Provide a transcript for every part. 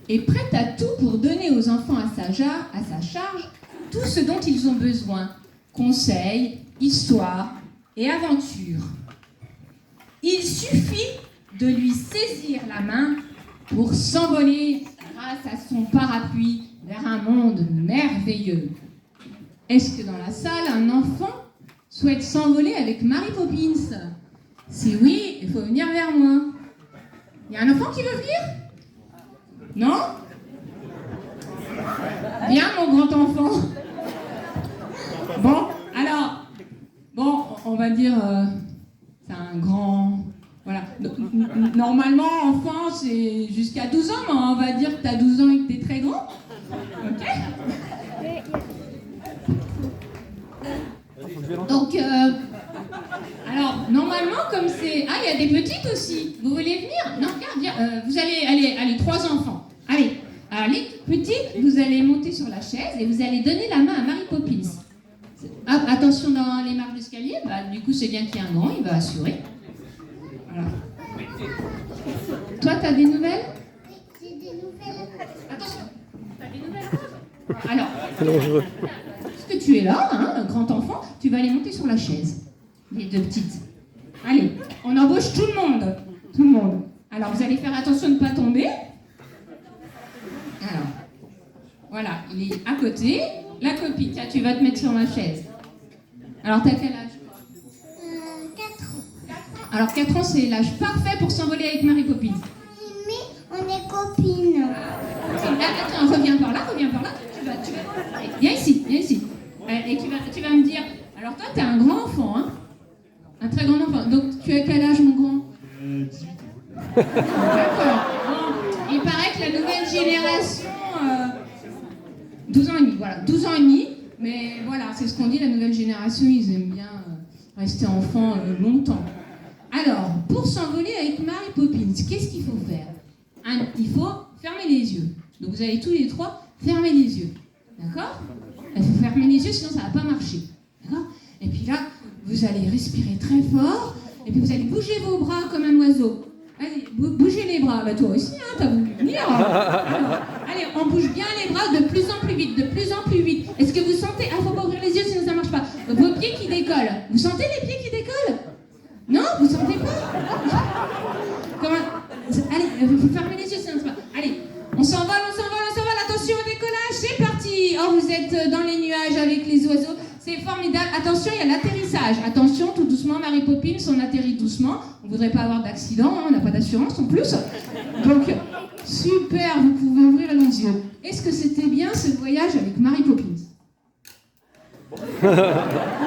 est prête à tout pour donner aux enfants à sa charge tout ce dont ils ont besoin. Conseils, histoires et aventures. Il suffit de lui saisir la main pour s'envoler grâce à son parapluie vers un monde merveilleux. Est-ce que dans la salle, un enfant souhaite s'envoler avec Mary Poppins? Si oui, il faut venir vers moi. Il y a un enfant qui veut venir? Non? Viens, mon grand enfant. Bon, alors, on va dire, c'est un grand... Voilà. Normalement, enfant, c'est jusqu'à 12 ans, mais on va dire que tu as 12 ans et que tu es très grand. Ok? Donc, alors, normalement, comme c'est... Ah, il y a des petites aussi. Vous voulez venir? Non, regarde, vous allez, 3 enfants. Allez, les petites, vous allez monter sur la chaise et vous allez donner la main à Mary Poppins. Ah, attention dans les marches d'escalier, du coup, c'est bien qu'il y ait un grand, il va assurer. Voilà. Toi, t'as des nouvelles? J'ai des nouvelles. Attention, t'as des nouvelles? Alors, puisque tu es là, un grand enfant, tu vas aller monter sur la chaise. Les 2 petites. Allez, on embauche tout le monde. Tout le monde. Alors, vous allez faire attention de ne pas tomber. Alors, voilà, il est à côté. La copine, tiens, tu vas te mettre sur ma chaise. Alors, t'as quel âge? 4 ans. Alors 4 ans, c'est l'âge parfait pour s'envoler avec Mary Poppins. Mais on est copines. Attends, reviens par là. Tu vas. Allez, viens ici. Et tu vas me dire, alors toi, t'es un grand enfant, hein? Un très grand enfant. Donc, tu as quel âge, mon grand? 18. D'accord. Bon, il paraît que la nouvelle génération... 12 ans et demi, voilà. 12 ans et demi. Mais voilà, c'est ce qu'on dit, la nouvelle génération, ils aiment bien rester enfants longtemps. Alors, pour s'envoler avec Mary Poppins, qu'est-ce qu'il faut faire? Il faut fermer les yeux. Donc vous allez tous les 3 fermer les yeux. D'accord? Il faut fermer les yeux, sinon ça ne va pas marcher. D'accord? Et puis là, vous allez respirer très fort, et puis vous allez bouger vos bras comme un oiseau. Allez, bougez les bras. Toi aussi, hein, t'as voulu venir. Alors, allez, on bouge bien les bras de plus en plus vite, de plus en plus vite. Est-ce que vous sentez... Ah, faut pas ouvrir les yeux, sinon ça ne marche pas. Vos pieds qui décollent. Vous sentez les pieds qui décollent? Non, vous sentez pas? Allez, vous fermez les yeux, sinon ça marche pas. Allez, on s'envole. Attention au décollage, c'est parti. Oh, vous êtes dans les nuages avec les oiseaux. C'est formidable. Attention, il y a l'atterrissage. Attention, tout doucement, Mary Poppins, on atterrit doucement. On ne voudrait pas avoir d'accident, hein, on n'a pas d'assurance en plus. Donc, super, vous pouvez ouvrir les yeux. Est-ce que c'était bien ce voyage avec Mary Poppins?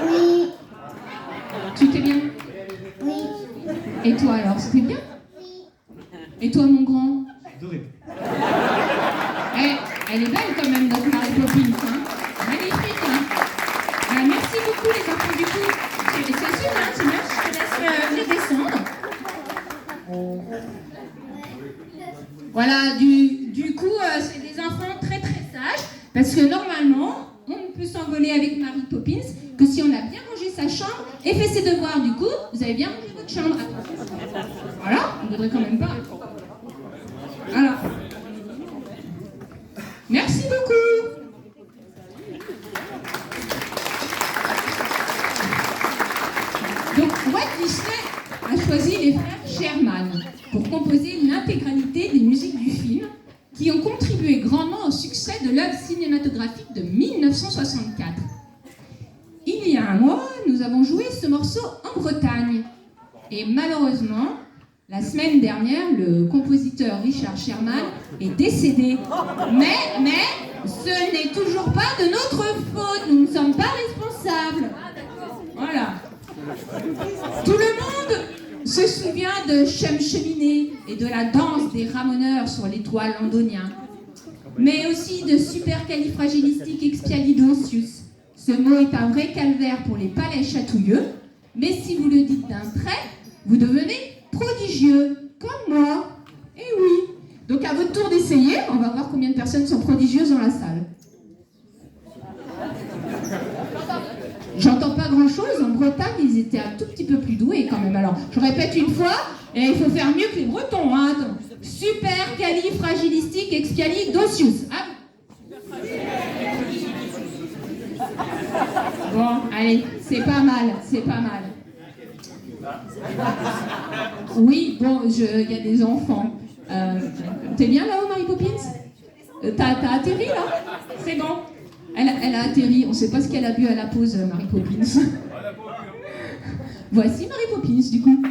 Oui. Tu t'es bien? Oui. Et toi alors, c'était bien? Oui. Et toi, mon grand? Adoré. Elle est belle quand même, notre Mary Poppins. Hein? Magnifique, hein? Merci beaucoup, les enfants, du coup. C'est sûr, hein? C'est bien, je te laisse les descendre. Voilà, du coup, c'est des enfants très très sages, parce que normalement, on ne peut s'envoler avec Mary Poppins que si on a bien rangé sa chambre et fait ses devoirs. Du coup, vous avez bien rangé votre chambre. Voilà, on ne voudrait quand même pas. Voilà. Merci beaucoup. Donc, Walt Disney a choisi les frères Sherman pour composer l'intégralité des musiques du film qui ont contribué grandement au succès de l'œuvre cinématographique de 1964. Il y a un mois, nous avons joué ce morceau en Bretagne. Et malheureusement, la semaine dernière, le compositeur Richard Sherman est décédé. Mais, ce n'est toujours pas de notre faute. Nous ne sommes pas responsables. Voilà. Tout le monde se souvient de Chum Cheminée et de la danse des ramoneurs sur les toits londoniens. Mais aussi de supercalifragilisticexpialidocious. Ce mot est un vrai calvaire pour les palais chatouilleux. Mais si vous le dites d'un trait, vous devenez prodigieux, comme moi. Eh oui. Donc à votre tour d'essayer, on va voir combien de personnes sont prodigieuses dans la salle. J'entends pas grand-chose. En Bretagne, ils étaient un tout petit peu plus doués quand même. Alors, je répète une fois, et il faut faire mieux que les Bretons. Hein. Attends. Supercalifragilisticexpialidocious. Ah. Bon, allez, c'est pas mal, c'est pas mal. Oui, bon, il y a des enfants. T'es bien là-haut, Mary Poppins? T'as atterri là? C'est bon. Elle a atterri. On sait pas ce qu'elle a bu à la pause, Mary Poppins. Voici Mary Poppins, du coup.